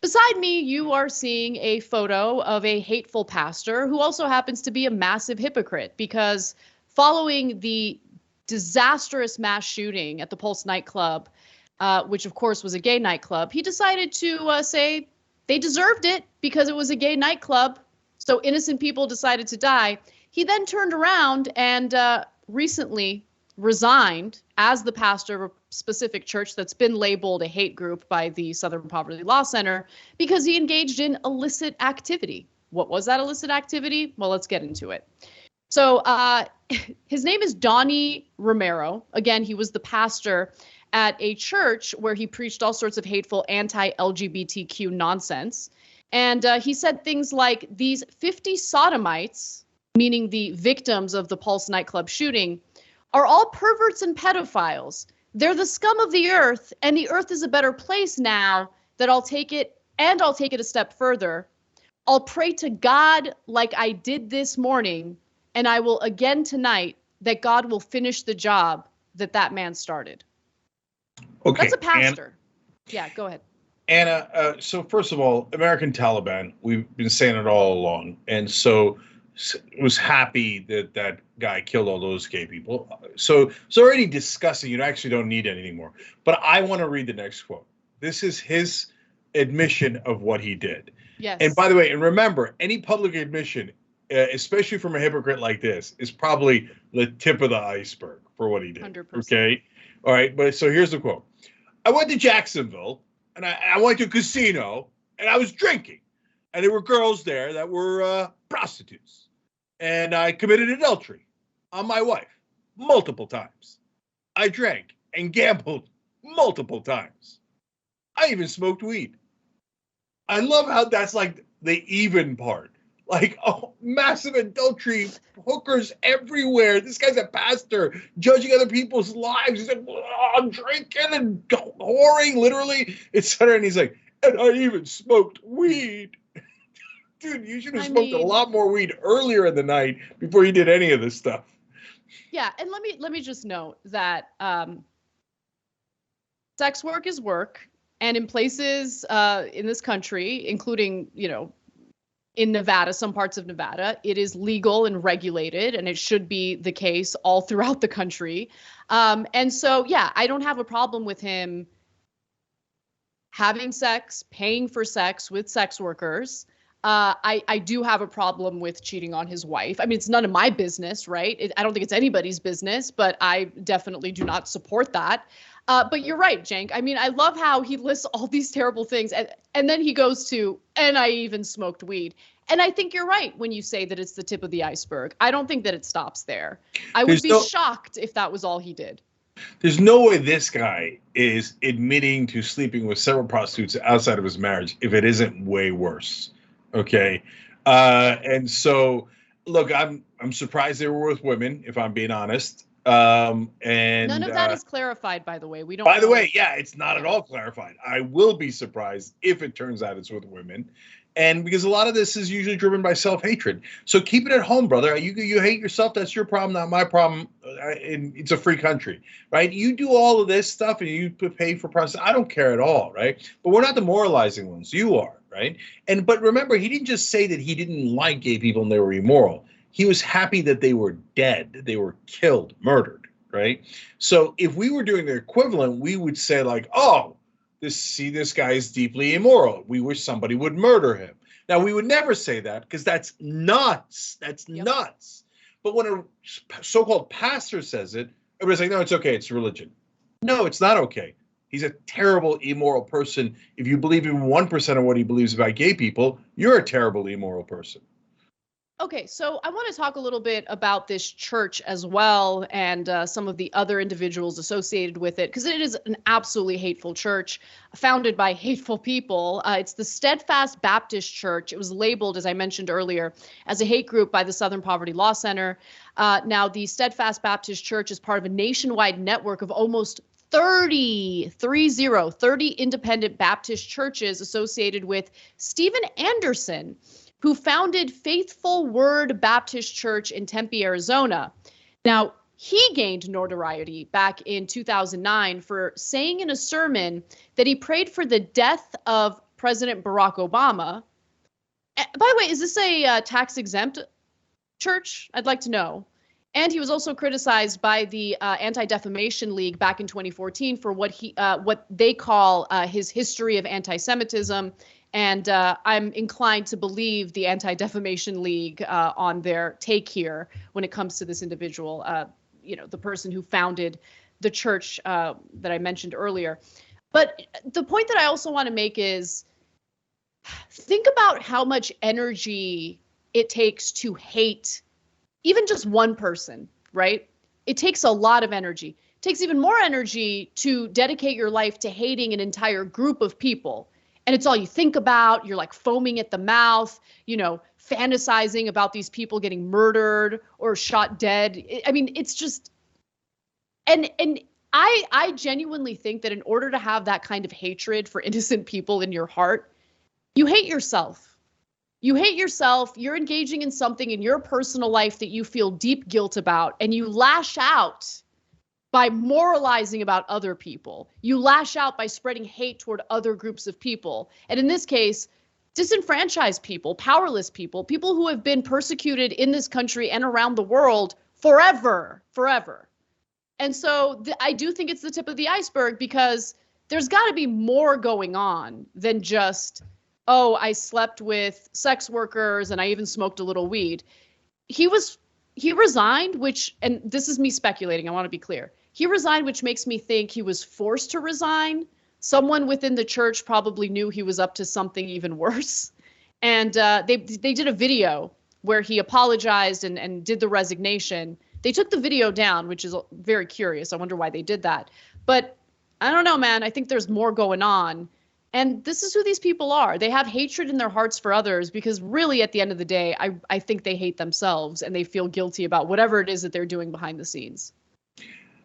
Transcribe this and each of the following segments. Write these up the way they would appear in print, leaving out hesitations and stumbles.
Beside me, you are seeing a photo of a hateful pastor who also happens to be a massive hypocrite because following the disastrous mass shooting at the Pulse nightclub, which of course was a gay nightclub, he decided to say they deserved it because it was a gay nightclub. So innocent people decided to die. He then turned around and recently resigned as the pastor of a specific church that's been labeled a hate group by the Southern Poverty Law Center because he engaged in illicit activity. What was that illicit activity? Well, let's get into it. So his name is Donnie Romero. Again, he was the pastor at a church where he preached all sorts of hateful anti-LGBTQ nonsense. And he said things like these 50 sodomites, meaning the victims of the Pulse nightclub shooting, are all perverts and pedophiles. They're the scum of the earth, and the earth is a better place now that I'll take it a step further. I'll pray to God like I did this morning, and I will again tonight that God will finish the job that man started. Okay. That's a pastor. Yeah, go ahead. Anna, so first of all, American Taliban, we've been saying it all along. And so was happy that that guy killed all those gay people. So it's already disgusting. You actually don't need it anymore. But I want to read the next quote. This is his admission of what he did. Yes. And by the way, and remember, any public admission, especially from a hypocrite like this, is probably the tip of the iceberg for what he did. 100%. Okay. All right. But so here's the quote. I went to Jacksonville and I went to a casino and I was drinking. And there were girls there that were prostitutes. And I committed adultery on my wife multiple times. I drank and gambled multiple times. I even smoked weed. I love how that's like the even part. Like, oh, massive adultery, hookers everywhere. This guy's a pastor judging other people's lives. He's like, oh, I'm drinking and whoring, literally, etc. And he's like, and I even smoked weed. Dude, you should have smoked a lot more weed earlier in the night before you did any of this stuff. Yeah, and let me just note that sex work is work, and in places in this country, including, in Nevada, some parts of Nevada, it is legal and regulated, and it should be the case all throughout the country. And so, yeah, I don't have a problem with him having sex, paying for sex with sex workers. I do have a problem with cheating on his wife. I mean, it's none of my business, right? I don't think it's anybody's business, but I definitely do not support that. But you're right, Cenk. I mean, I love how he lists all these terrible things and then he goes to, and I even smoked weed. And I think you're right when you say that it's the tip of the iceberg. I don't think that it stops there. I would be shocked if that was all he did. There's no way this guy is admitting to sleeping with several prostitutes outside of his marriage if it isn't way worse. Okay. And so, look, I'm surprised they were with women, if I'm being honest. And none of that is clarified, by the way. We don't. By the way, yeah, it's not at all clarified. I will be surprised if it turns out it's with women, and because a lot of this is usually driven by self-hatred. So keep it at home, brother. You hate yourself. That's your problem, not my problem. And it's a free country, right? You do all of this stuff, and you pay for process. I don't care at all, right? But we're not the moralizing ones. You are, right? But remember, he didn't just say that he didn't like gay people and they were immoral. He was happy that they were dead, they were killed, murdered, right? So if we were doing the equivalent, we would say like, oh, this guy is deeply immoral. We wish somebody would murder him. Now, we would never say that because that's nuts. That's nuts. But when a so-called pastor says it, everybody's like, no, it's okay. It's religion. No, it's not okay. He's a terrible, immoral person. If you believe even 1% of what he believes about gay people, you're a terrible, immoral person. Okay, so I want to talk a little bit about this church as well and some of the other individuals associated with it, because it is an absolutely hateful church founded by hateful people. It's the Stedfast Baptist Church. It was labeled, as I mentioned earlier, as a hate group by the Southern Poverty Law Center. Now, the Stedfast Baptist Church is part of a nationwide network of almost 30 independent Baptist churches associated with Stephen Anderson, who founded Faithful Word Baptist Church in Tempe, Arizona. Now, he gained notoriety back in 2009 for saying in a sermon that he prayed for the death of President Barack Obama. By the way, is this a tax-exempt church? I'd like to know. And he was also criticized by the Anti-Defamation League back in 2014 for what they call his history of anti-Semitism. And I'm inclined to believe the Anti-Defamation League on their take here when it comes to this individual, the person who founded the church that I mentioned earlier. But the point that I also want to make is, think about how much energy it takes to hate even just one person, right? It takes a lot of energy. It takes even more energy to dedicate your life to hating an entire group of people. And it's all you think about. You're like foaming at the mouth, fantasizing about these people getting murdered or shot dead. I mean, it's just, and I genuinely think that in order to have that kind of hatred for innocent people in your heart, you hate yourself. You hate yourself. You're engaging in something in your personal life that you feel deep guilt about, and you lash out by moralizing about other people. You lash out by spreading hate toward other groups of people. And in this case, disenfranchised people, powerless people, people who have been persecuted in this country and around the world forever. And so I do think it's the tip of the iceberg, because there's got to be more going on than just, oh, I slept with sex workers and I even smoked a little weed. He resigned, and this is me speculating, I want to be clear. He resigned, which makes me think he was forced to resign. Someone within the church probably knew he was up to something even worse. And they did a video where he apologized and did the resignation. They took the video down, which is very curious. I wonder why they did that. But I don't know, man. I think there's more going on. And this is who these people are. They have hatred in their hearts for others because really, at the end of the day, I think they hate themselves and they feel guilty about whatever it is that they're doing behind the scenes.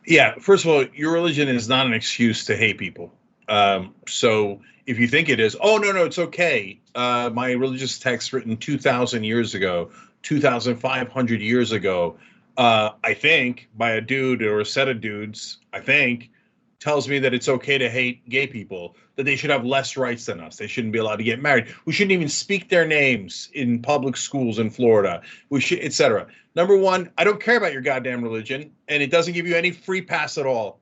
Yeah. First of all, your religion is not an excuse to hate people. So if you think it is, oh, no, it's okay. My religious text written 2,000 years ago, 2,500 years ago, I think by a dude or a set of dudes, tells me that it's okay to hate gay people, that they should have less rights than us. They shouldn't be allowed to get married. We shouldn't even speak their names in public schools in Florida. We should, etc. Number one, I don't care about your goddamn religion, and it doesn't give you any free pass at all.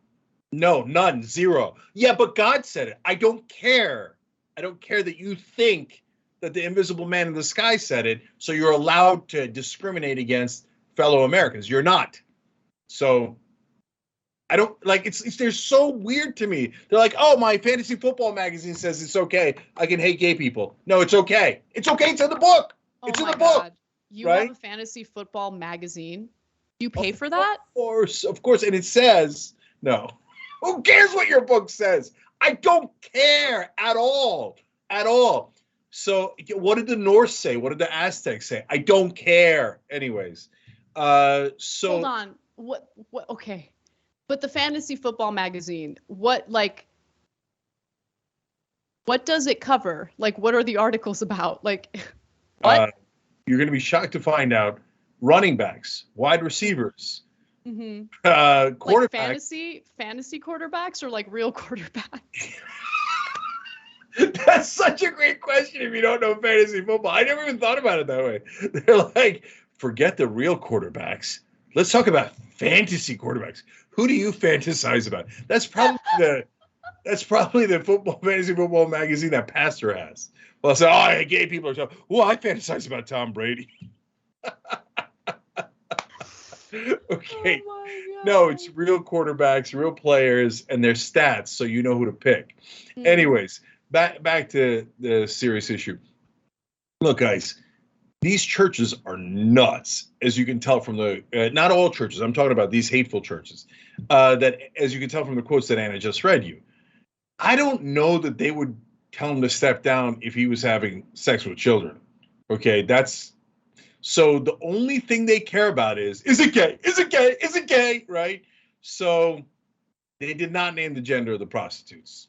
No, none, zero. Yeah, but God said it. I don't care. I don't care that you think that the invisible man in the sky said it, so you're allowed to discriminate against fellow Americans. You're not. So I don't like they're so weird to me. They're like, oh, my fantasy football magazine says it's okay. I can hate gay people. No, it's okay. It's okay. It's in the book. It's in the book. You have a fantasy football magazine? You pay for that? Of course. And it says, no. Who cares what your book says? I don't care at all. At all. So what did the Norse say? What did the Aztecs say? I don't care. Anyways. Hold on. What? Okay. But the fantasy football magazine, what does it cover? Like, what are the articles about? Like, what? You're going to be shocked to find out running backs, wide receivers, quarterbacks. Like fantasy quarterbacks or like real quarterbacks? That's such a great question if you don't know fantasy football. I never even thought about it that way. They're like, forget the real quarterbacks. Let's talk about fantasy quarterbacks. Who do you fantasize about? That's probably the fantasy football magazine that Pastor has. Well, say, oh, gay people are talking. Well, I fantasize about Tom Brady. Okay. Oh, no, it's real quarterbacks, real players, and their stats, so you know who to pick. Anyways, back to the serious issue. Look, guys. These churches are nuts, as you can tell from the, not all churches, I'm talking about these hateful churches, that, as you can tell from the quotes that Anna just read you, I don't know that they would tell him to step down if he was having sex with children. Okay, so the only thing they care about is it gay? Is it gay? Is it gay? Right? So they did not name the gender of the prostitutes.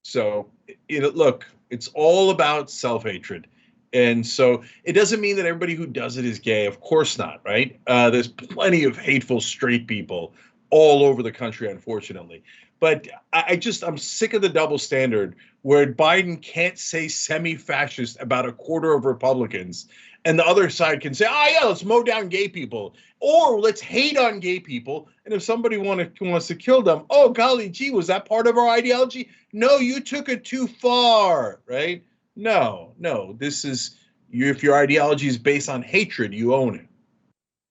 So, look, it's all about self-hatred. And so it doesn't mean that everybody who does it is gay. Of course not, right? There's plenty of hateful straight people all over the country, unfortunately. But I'm sick of the double standard where Biden can't say semi-fascist about a quarter of Republicans, and the other side can say, yeah, let's mow down gay people, or let's hate on gay people, and if somebody wants to kill them, oh, golly gee, was that part of our ideology? No, you took it too far, right? No, this is, if your ideology is based on hatred, you own it.